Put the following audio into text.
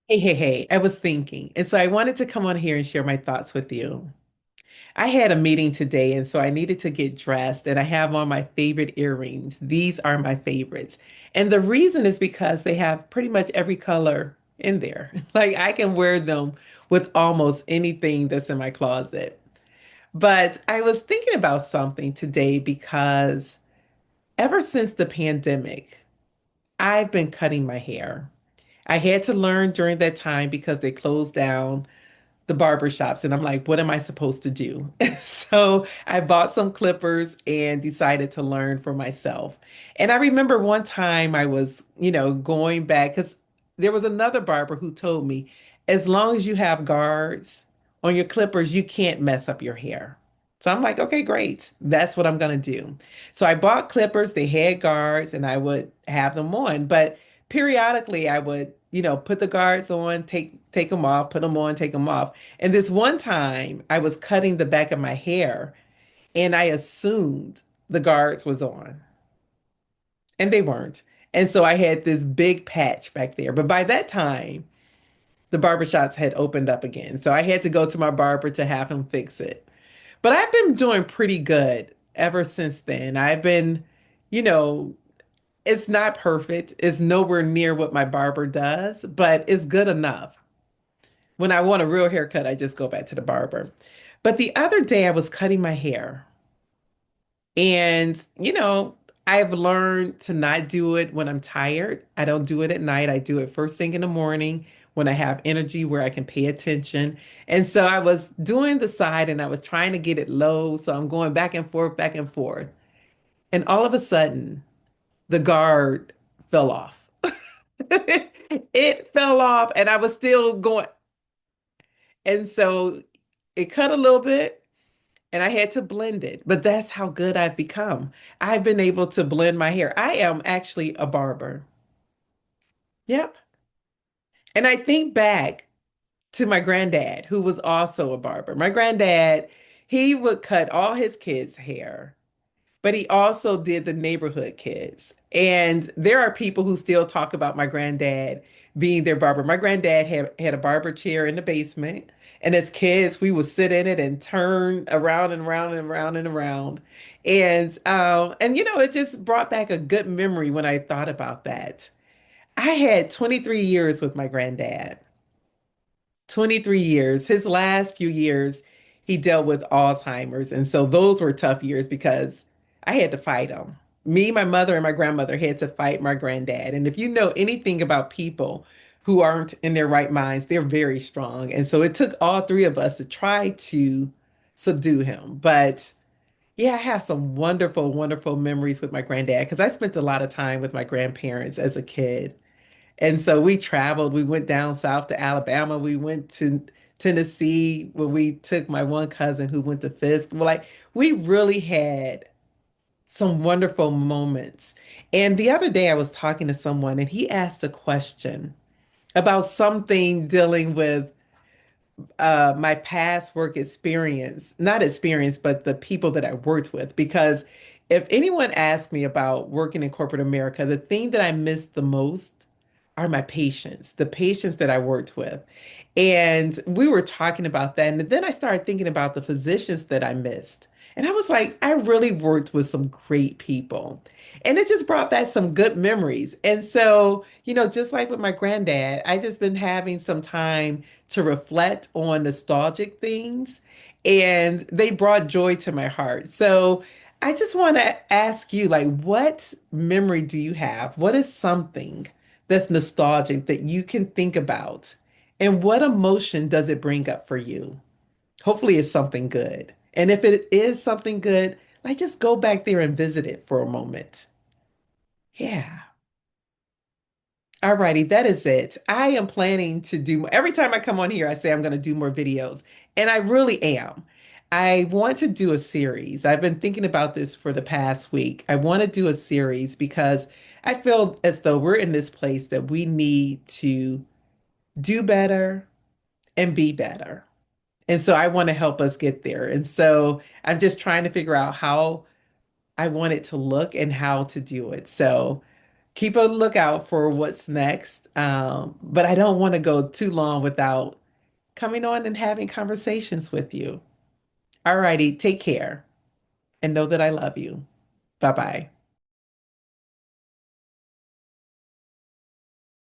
Hey, hey, hey, I was thinking. And so I wanted to come on here and share my thoughts with you. I had a meeting today, and so I needed to get dressed, and I have on my favorite earrings. These are my favorites. And the reason is because they have pretty much every color in there. Like I can wear them with almost anything that's in my closet. But I was thinking about something today because ever since the pandemic, I've been cutting my hair. I had to learn during that time because they closed down the barber shops, and I'm like, what am I supposed to do? So I bought some clippers and decided to learn for myself. And I remember one time I was, going back because there was another barber who told me, as long as you have guards on your clippers, you can't mess up your hair. So I'm like, okay, great. That's what I'm going to do. So I bought clippers, they had guards, and I would have them on. But periodically I would, put the guards on, take them off, put them on, take them off. And this one time I was cutting the back of my hair and I assumed the guards was on and they weren't. And so I had this big patch back there. But by that time, the barbershops had opened up again. So I had to go to my barber to have him fix it. But I've been doing pretty good ever since then. I've been, you know, it's not perfect. It's nowhere near what my barber does, but it's good enough. When I want a real haircut, I just go back to the barber. But the other day I was cutting my hair and, I've learned to not do it when I'm tired. I don't do it at night. I do it first thing in the morning when I have energy where I can pay attention. And so I was doing the side and I was trying to get it low. So I'm going back and forth, back and forth. And all of a sudden, the guard fell off. It fell off and I was still going. And so it cut a little bit and I had to blend it. But that's how good I've become. I've been able to blend my hair. I am actually a barber. Yep. And I think back to my granddad, who was also a barber. My granddad, he would cut all his kids' hair, but he also did the neighborhood kids. And there are people who still talk about my granddad being their barber. My granddad had a barber chair in the basement, and as kids, we would sit in it and turn around and around and around and around. And it just brought back a good memory when I thought about that. I had 23 years with my granddad. 23 years. His last few years, he dealt with Alzheimer's. And so those were tough years because I had to fight him. Me, my mother, and my grandmother had to fight my granddad. And if you know anything about people who aren't in their right minds, they're very strong. And so it took all three of us to try to subdue him. But yeah, I have some wonderful, wonderful memories with my granddad because I spent a lot of time with my grandparents as a kid. And so we traveled. We went down south to Alabama. We went to Tennessee where we took my one cousin who went to Fisk. Well, like we really had some wonderful moments. And the other day I was talking to someone and he asked a question about something dealing with my past work experience, not experience, but the people that I worked with. Because if anyone asked me about working in corporate America, the thing that I miss the most are my patients, the patients that I worked with. And we were talking about that. And then I started thinking about the physicians that I missed. And I was like, I really worked with some great people. And it just brought back some good memories. And so, just like with my granddad, I just been having some time to reflect on nostalgic things. And they brought joy to my heart. So I just want to ask you, like, what memory do you have? What is something that's nostalgic that you can think about? And what emotion does it bring up for you? Hopefully, it's something good. And if it is something good, like just go back there and visit it for a moment. Yeah. All righty, that is it. I am planning to do every time I come on here, I say I'm going to do more videos, and I really am. I want to do a series. I've been thinking about this for the past week. I want to do a series because I feel as though we're in this place that we need to do better and be better. And so I want to help us get there. And so I'm just trying to figure out how I want it to look and how to do it. So keep a lookout for what's next. But I don't want to go too long without coming on and having conversations with you. All righty, take care and know that I love you. Bye bye.